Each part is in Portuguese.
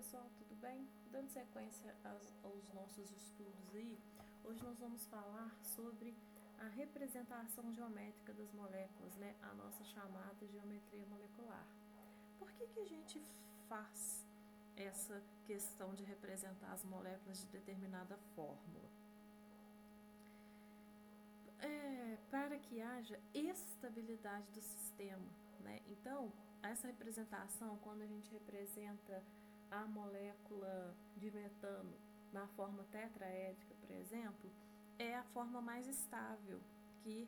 pessoal, tudo bem? Dando sequência aos nossos estudos aí, hoje nós vamos falar sobre a representação geométrica das moléculas, né? A nossa chamada geometria molecular. Por que a gente faz essa questão de representar as moléculas de determinada fórmula? Para que haja estabilidade do sistema, né? Então, essa representação, quando a gente representa a molécula de metano na forma tetraédrica, por exemplo, é a forma mais estável que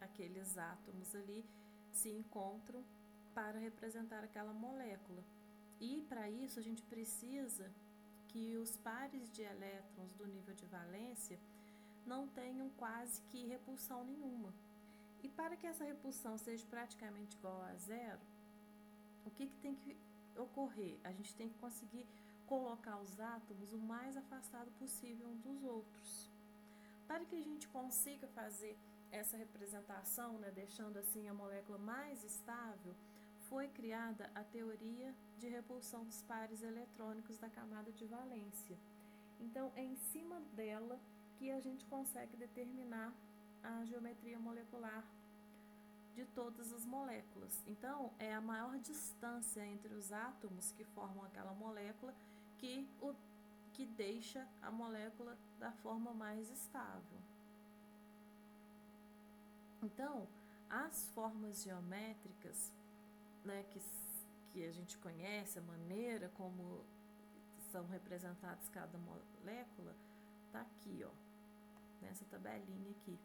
aqueles átomos ali se encontram para representar aquela molécula. E para isso a gente precisa que os pares de elétrons do nível de valência não tenham quase que repulsão nenhuma. E para que essa repulsão seja praticamente igual a zero, o que tem que ocorrer? A gente tem que conseguir colocar os átomos o mais afastado possível uns dos outros. Para que a gente consiga fazer essa representação, né, deixando assim a molécula mais estável, foi criada a teoria de repulsão dos pares eletrônicos da camada de valência. Então, é em cima dela que a gente consegue determinar a geometria molecular de todas as moléculas. Então, é a maior distância entre os átomos que formam aquela molécula que deixa a molécula da forma mais estável. Então, as formas geométricas, né, que a gente conhece, a maneira como são representadas cada molécula, tá aqui, ó, nessa tabelinha aqui.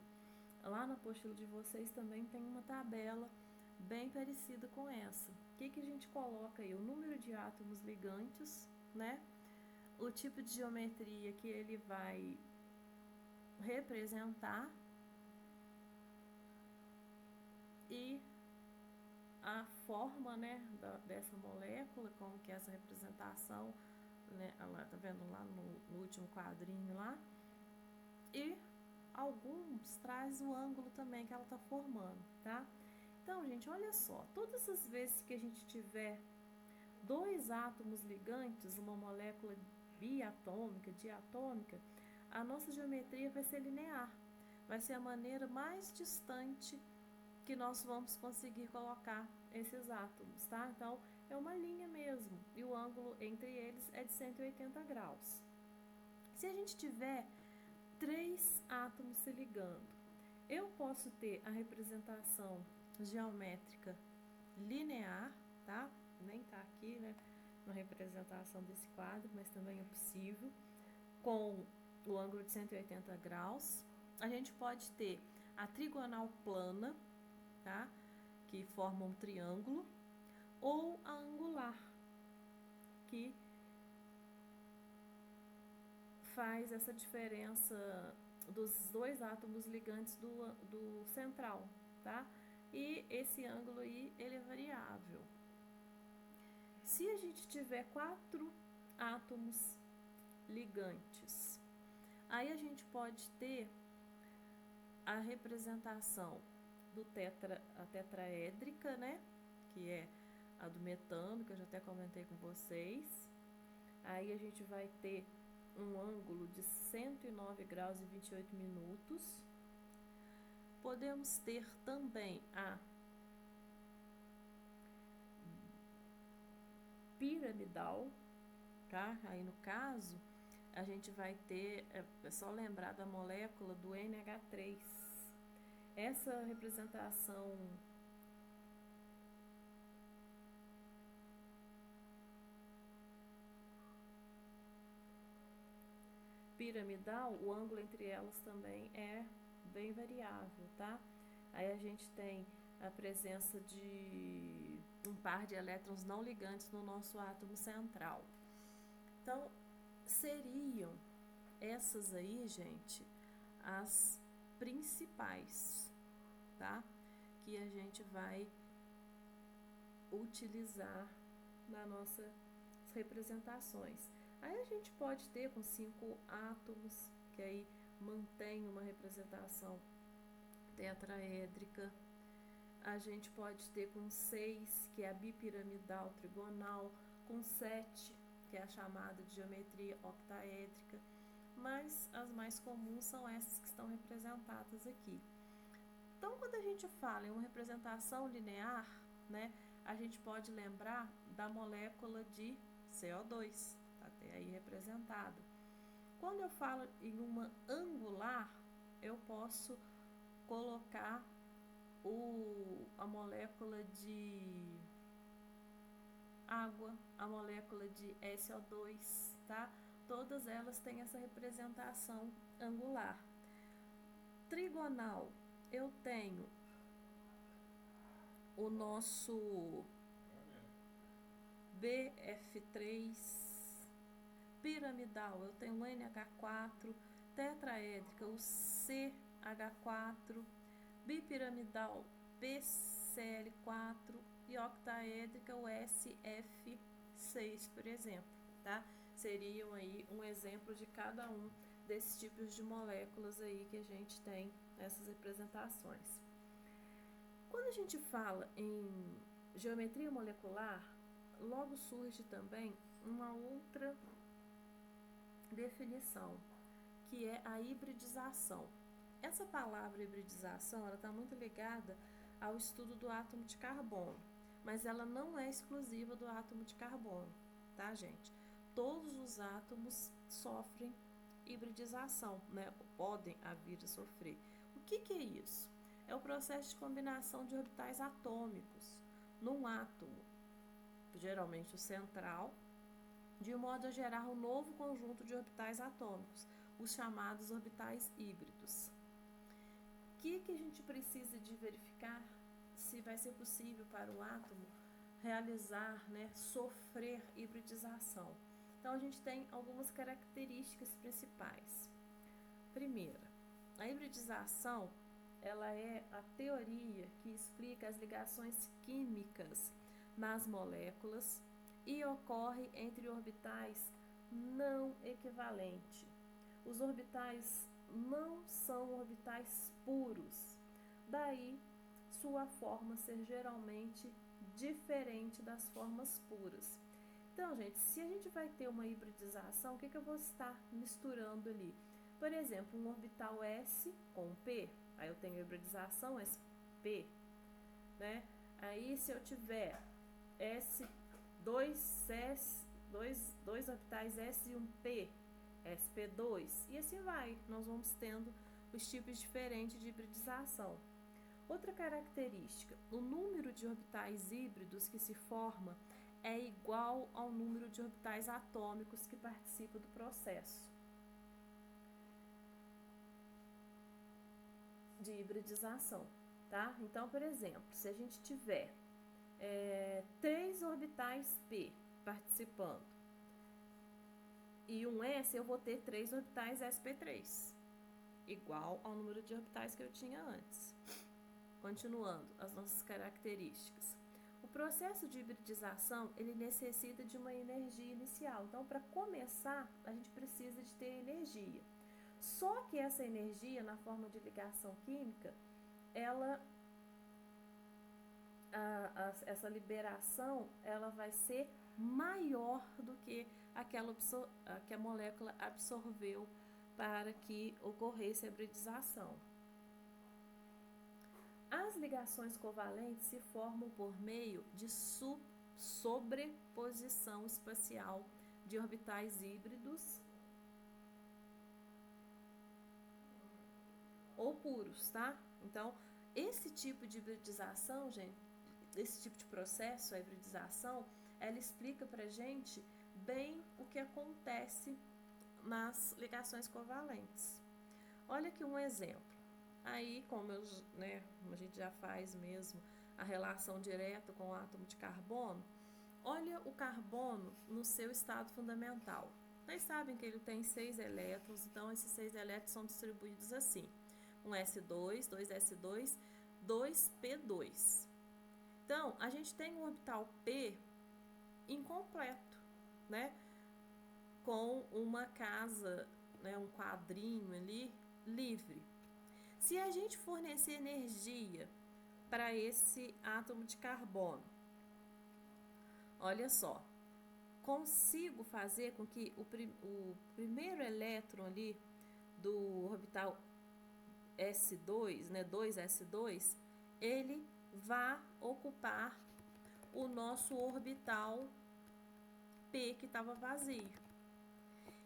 Lá na apostila de vocês também tem uma tabela bem parecida com essa. O que a gente coloca aí? O número de átomos ligantes, né? O tipo de geometria que ele vai representar e a forma, né, dessa molécula, como que é essa representação, né? Lá, tá vendo lá no último quadrinho lá? E alguns traz o ângulo também que ela está formando, tá? Então, gente, olha só, todas as vezes que a gente tiver dois átomos ligantes, uma molécula biatômica, diatômica, a nossa geometria vai ser linear. Vai ser a maneira mais distante que nós vamos conseguir colocar esses átomos, tá? Então, é uma linha mesmo, e o ângulo entre eles é de 180 graus. Se a gente tiver três átomos se ligando, eu posso ter a representação geométrica linear, tá? Nem tá aqui, né, na representação desse quadro, mas também é possível, com o ângulo de 180 graus. A gente pode ter a trigonal plana, tá? Que forma um triângulo, ou a angular, que faz essa diferença dos dois átomos ligantes do central, tá? E esse ângulo aí, ele é variável. Se a gente tiver quatro átomos ligantes, aí a gente pode ter a representação a tetraédrica, né? Que é a do metano, que eu já até comentei com vocês. Aí a gente vai ter um ângulo de 109 graus e 28 minutos. Podemos ter também a piramidal, tá? Aí no caso, a gente vai ter, é só lembrar da molécula do NH3. Essa representação piramidal, o ângulo entre elas também é bem variável, tá? Aí a gente tem a presença de um par de elétrons não ligantes no nosso átomo central. Então, seriam essas aí, gente, as principais, tá? Que a gente vai utilizar nas nossas representações. Aí a gente pode ter com 5 átomos, que aí mantém uma representação tetraédrica. A gente pode ter com 6, que é a bipiramidal trigonal, com 7, que é a chamada de geometria octaédrica, mas as mais comuns são essas que estão representadas aqui. Então, quando a gente fala em uma representação linear, né, a gente pode lembrar da molécula de CO2, está até aí representada. Quando eu falo em uma angular, eu posso colocar a molécula de água, a molécula de SO2, tá? Todas elas têm essa representação angular. Trigonal, eu tenho o nosso BF3, piramidal, eu tenho o NH4, tetraédrica, o CH4, bipiramidal, PCl4 e octaédrica, o SF6, por exemplo, tá? Seriam aí um exemplo de cada um desses tipos de moléculas aí que a gente tem nessas representações. Quando a gente fala em geometria molecular, logo surge também uma outra definição, que é a hibridização. Essa palavra hibridização, ela está muito ligada ao estudo do átomo de carbono, mas ela não é exclusiva do átomo de carbono, tá, gente? Todos os átomos sofrem hibridização, né? Podem vir a sofrer. O que é isso? É o processo de combinação de orbitais atômicos num átomo, geralmente o central, de modo a gerar um novo conjunto de orbitais atômicos, os chamados orbitais híbridos. O que a gente precisa de verificar se vai ser possível para o átomo realizar, né, sofrer hibridização? Então, a gente tem algumas características principais. Primeira, a hibridização, ela é a teoria que explica as ligações químicas nas moléculas e ocorre entre orbitais não equivalentes. Os orbitais não são orbitais puros, daí sua forma ser geralmente diferente das formas puras. Então, gente, se a gente vai ter uma hibridização, o que eu vou estar misturando ali? Por exemplo, um orbital S com P, aí eu tenho hibridização SP, né? Aí, se eu tiver dois orbitais S e um P, SP2, e assim vai, nós vamos tendo os tipos diferentes de hibridização. Outra característica, o número de orbitais híbridos que se forma é igual ao número de orbitais atômicos que participam do processo de hibridização, tá? Então, por exemplo, se a gente tiver 3 orbitais P participando e um S, eu vou ter 3 orbitais sp3, igual ao número de orbitais que eu tinha antes. Continuando as nossas características. O processo de hibridização, ele necessita de uma energia inicial. Então, para começar, a gente precisa de ter energia. Só que essa energia, na forma de ligação química, essa liberação, ela vai ser maior do que que a molécula absorveu para que ocorresse a hibridização. As ligações covalentes se formam por meio de sobreposição espacial de orbitais híbridos ou puros, tá? Então, esse tipo de hibridização, gente, esse tipo de processo, a hibridização, ela explica pra gente bem o que acontece nas ligações covalentes. Olha aqui um exemplo. Aí, como a gente já faz mesmo a relação direta com o átomo de carbono, olha o carbono no seu estado fundamental. Vocês sabem que ele tem 6 elétrons, então esses 6 elétrons são distribuídos assim: um S2, 2S2, 2P2. Então, a gente tem um orbital P incompleto, né? Com uma casa, né, um quadrinho ali livre. Se a gente fornecer energia para esse átomo de carbono, olha só, consigo fazer com que o primeiro elétron ali do orbital S2, né, 2s2, ele vá ocupar o nosso orbital P que estava vazio.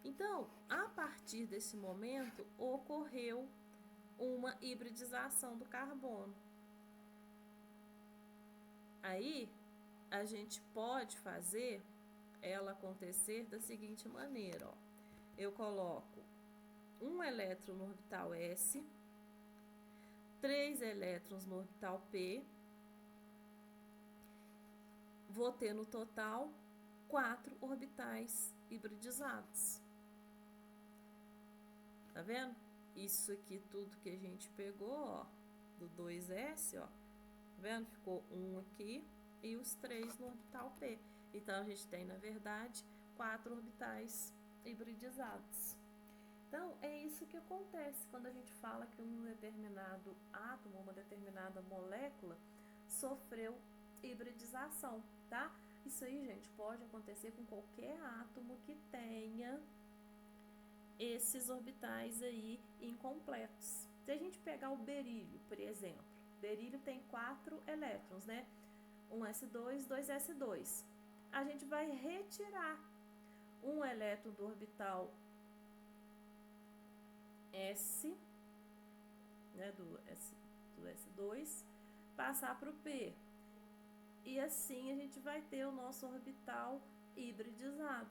Então, a partir desse momento, ocorreu uma hibridização do carbono. Aí, a gente pode fazer ela acontecer da seguinte maneira, ó. Eu coloco um elétron no orbital S, 3 elétrons no orbital P, vou ter no total 4 orbitais hibridizados. Tá vendo? Isso aqui tudo que a gente pegou, ó, do 2s, ó, tá vendo? Ficou um aqui e os 3 no orbital P. Então, a gente tem, na verdade, 4 orbitais hibridizados. Então, é isso que acontece quando a gente fala que um determinado átomo, uma determinada molécula, sofreu hibridização, tá? Isso aí, gente, pode acontecer com qualquer átomo que tenha esses orbitais aí incompletos. Se a gente pegar o berílio, por exemplo, berílio tem 4 elétrons, né? Um S2, 2S2. A gente vai retirar um elétron do orbital S, né, do S2, passar para o P. E assim a gente vai ter o nosso orbital hibridizado.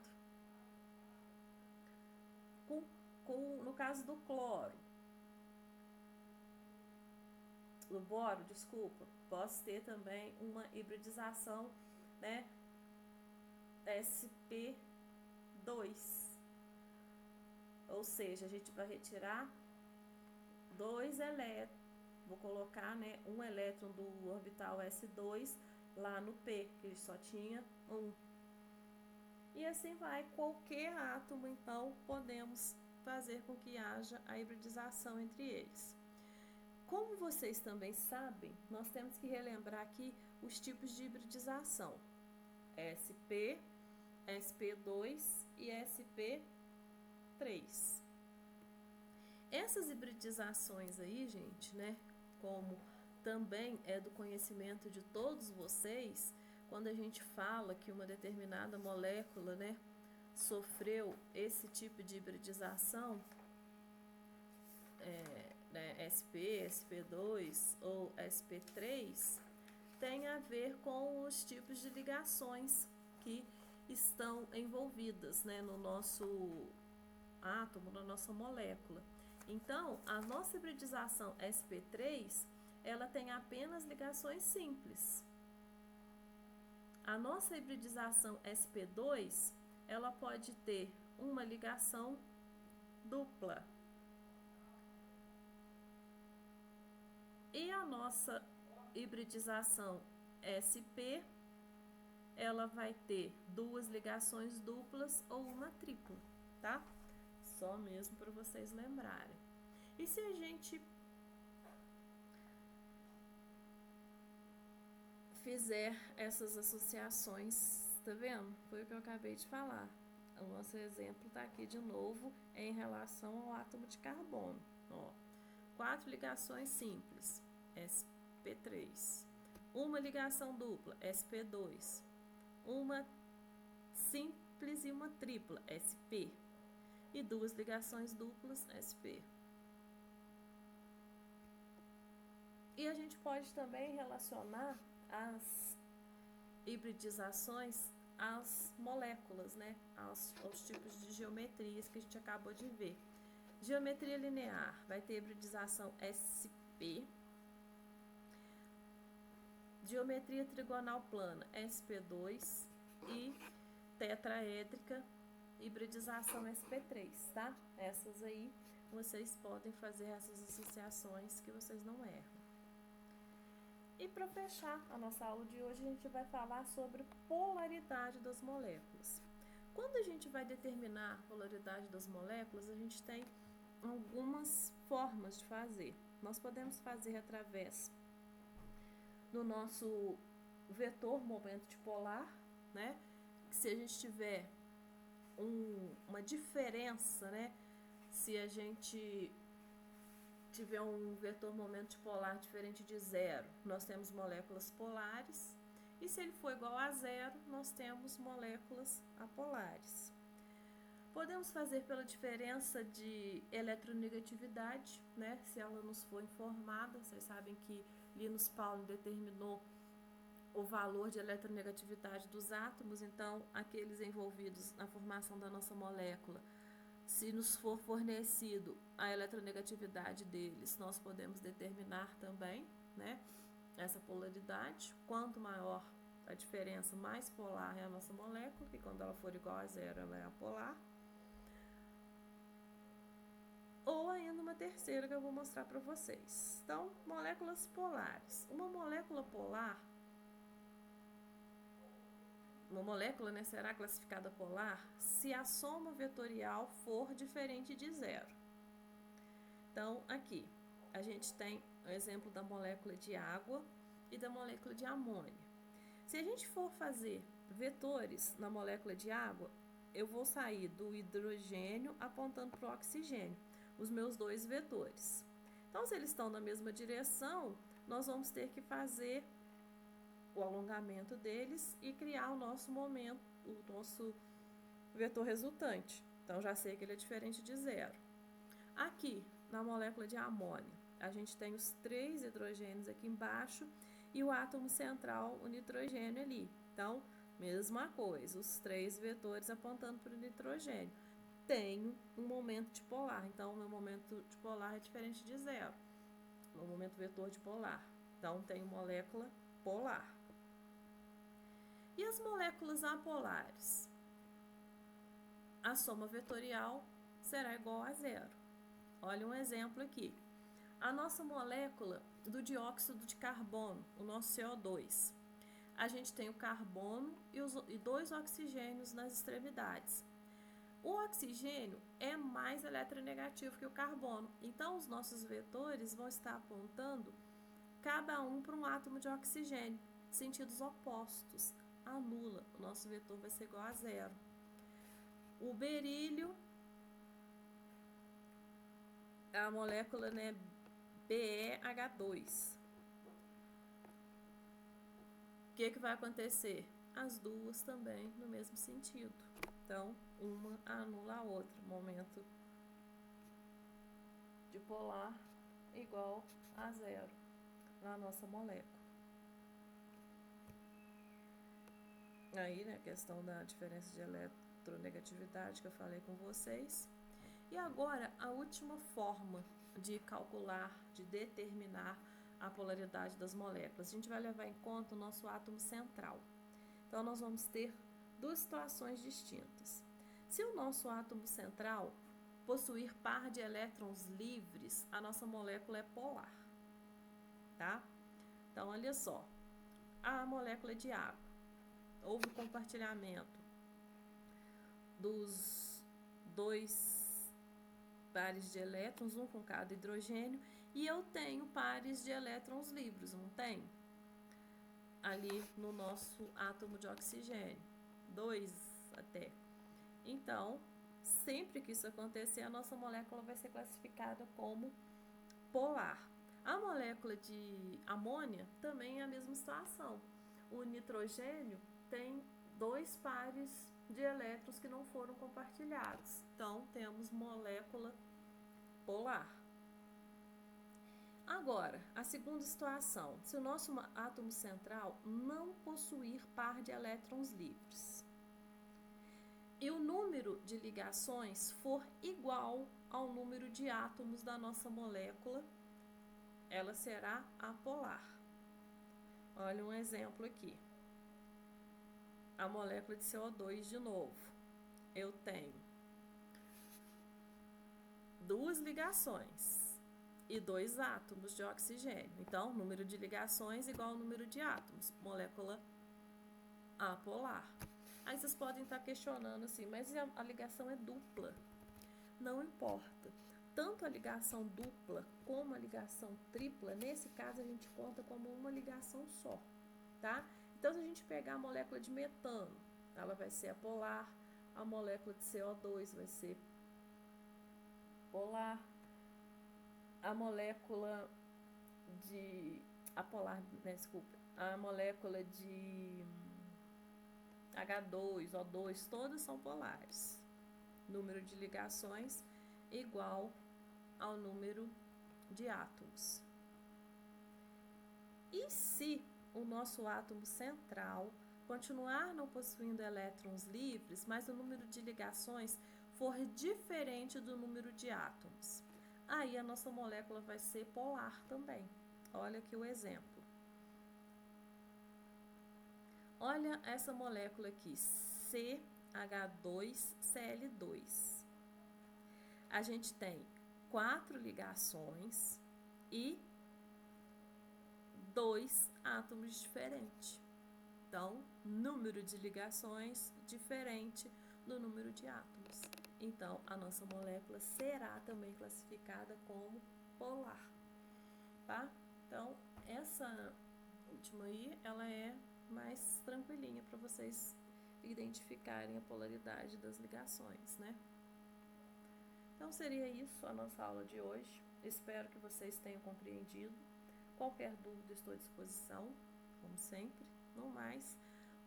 No caso do cloro, do boro, desculpa, posso ter também uma hibridização, né, sp2. Ou seja, a gente vai retirar 2 elétrons, vou colocar, né, um elétron do orbital S2 lá no P, que ele só tinha 1. E assim vai, qualquer átomo, então, podemos fazer com que haja a hibridização entre eles. Como vocês também sabem, nós temos que relembrar aqui os tipos de hibridização: sp, sp2 e sp3. Essas hibridizações aí, gente, né, como também é do conhecimento de todos vocês, quando a gente fala que uma determinada molécula, né, sofreu esse tipo de hibridização, né, SP, SP2 ou SP3, tem a ver com os tipos de ligações que estão envolvidas, né, no nosso átomo, na nossa molécula. Então, a nossa hibridização SP3, ela tem apenas ligações simples. A nossa hibridização SP2, ela pode ter uma ligação dupla. E a nossa hibridização SP, ela vai ter 2 ligações duplas ou uma tripla, tá? Só mesmo para vocês lembrarem. E se a gente fizer essas associações, tá vendo? Foi o que eu acabei de falar. O nosso exemplo tá aqui de novo em relação ao átomo de carbono. Ó, 4 ligações simples, sp3. Uma ligação dupla, sp2. Uma simples e uma tripla, sp. E 2 ligações duplas, sp. E a gente pode também relacionar as hibridizações às moléculas, né? Aos tipos de geometrias que a gente acabou de ver. Geometria linear vai ter hibridização SP. Geometria trigonal plana, SP2. E tetraédrica, hibridização SP3, tá? Essas aí, vocês podem fazer essas associações que vocês não erram. E para fechar a nossa aula de hoje, a gente vai falar sobre polaridade das moléculas. Quando a gente vai determinar a polaridade das moléculas, a gente tem algumas formas de fazer. Nós podemos fazer através do nosso vetor momento dipolar, né? que se a gente tiver uma diferença, né? Se a gente tiver um vetor momento polar diferente de zero, nós temos moléculas polares, e se ele for igual a zero, nós temos moléculas apolares. Podemos fazer pela diferença de eletronegatividade, né? Se ela nos for informada, vocês sabem que Linus Pauling determinou o valor de eletronegatividade dos átomos, então aqueles envolvidos na formação da nossa molécula, se nos for fornecido a eletronegatividade deles, nós podemos determinar também, né, essa polaridade. Quanto maior a diferença, mais polar é a nossa molécula, e quando ela for igual a zero, ela é apolar. Ou ainda uma terceira que eu vou mostrar para vocês. Então, moléculas polares. Uma molécula polar, uma molécula, né, será classificada polar se a soma vetorial for diferente de zero. Então, aqui, a gente tem o exemplo da molécula de água e da molécula de amônia. Se a gente for fazer vetores na molécula de água, eu vou sair do hidrogênio apontando para o oxigênio, os meus dois vetores. Então, se eles estão na mesma direção, nós vamos ter que fazer o alongamento deles e criar o nosso momento, o nosso vetor resultante. Então, já sei que ele é diferente de zero. Aqui, na molécula de amônia, a gente tem os 3 hidrogênios aqui embaixo e o átomo central, o nitrogênio ali. Então, mesma coisa, os 3 vetores apontando para o nitrogênio. Tenho um momento dipolar, então o meu momento dipolar é diferente de zero. O momento vetor dipolar. Então, tenho molécula polar. E as moléculas apolares? A soma vetorial será igual a zero. Olha um exemplo aqui. A nossa molécula do dióxido de carbono, o nosso CO2. A gente tem o carbono e 2 oxigênios nas extremidades. O oxigênio é mais eletronegativo que o carbono, então os nossos vetores vão estar apontando cada um para um átomo de oxigênio, sentidos opostos. Anula, o nosso vetor vai ser igual a zero. O berílio, a molécula, né, BeH2. O que vai acontecer? As duas também no mesmo sentido. Então, uma anula a outra. Momento dipolar igual a zero na nossa molécula. Aí, né, a questão da diferença de eletronegatividade que eu falei com vocês. E agora, a última forma de calcular, de determinar a polaridade das moléculas. A gente vai levar em conta o nosso átomo central. Então, nós vamos ter 2 situações distintas. Se o nosso átomo central possuir par de elétrons livres, a nossa molécula é polar, tá? Então, olha só, a molécula de água, houve compartilhamento dos 2 pares de elétrons, um com cada hidrogênio, e eu tenho pares de elétrons livres, não tem? Ali no nosso átomo de oxigênio, 2 até. Então, sempre que isso acontecer, a nossa molécula vai ser classificada como polar. A molécula de amônia também é a mesma situação. O nitrogênio tem 2 pares de elétrons que não foram compartilhados. Então, temos molécula polar. Agora, a segunda situação, se o nosso átomo central não possuir par de elétrons livres e o número de ligações for igual ao número de átomos da nossa molécula, ela será apolar. Olha um exemplo aqui. A molécula de CO2 de novo. Eu tenho 2 ligações e 2 átomos de oxigênio. Então, número de ligações igual ao número de átomos. Molécula apolar. Aí vocês podem estar questionando assim, mas a ligação é dupla? Não importa. Tanto a ligação dupla como a ligação tripla, nesse caso a gente conta como uma ligação só, tá? Então, se a gente pegar a molécula de metano, ela vai ser apolar. A molécula de CO2 vai ser polar. A molécula de apolar, né, desculpa, a molécula de H2, O2, todas são polares. Número de ligações igual ao número de átomos. E se o nosso átomo central continuar não possuindo elétrons livres, mas o número de ligações for diferente do número de átomos? Aí a nossa molécula vai ser polar também. Olha aqui o exemplo. Olha essa molécula aqui, CH2Cl2. A gente tem 4 ligações e 2 átomos diferentes. Então, número de ligações diferente do número de átomos. Então, a nossa molécula será também classificada como polar, tá? Então, essa última aí, ela é mais tranquilinha para vocês identificarem a polaridade das ligações, né? Então, seria isso a nossa aula de hoje. Espero que vocês tenham compreendido. Qualquer dúvida, estou à disposição, como sempre. No mais,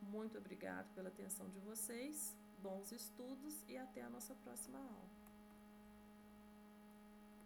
muito obrigado pela atenção de vocês, bons estudos e até a nossa próxima aula.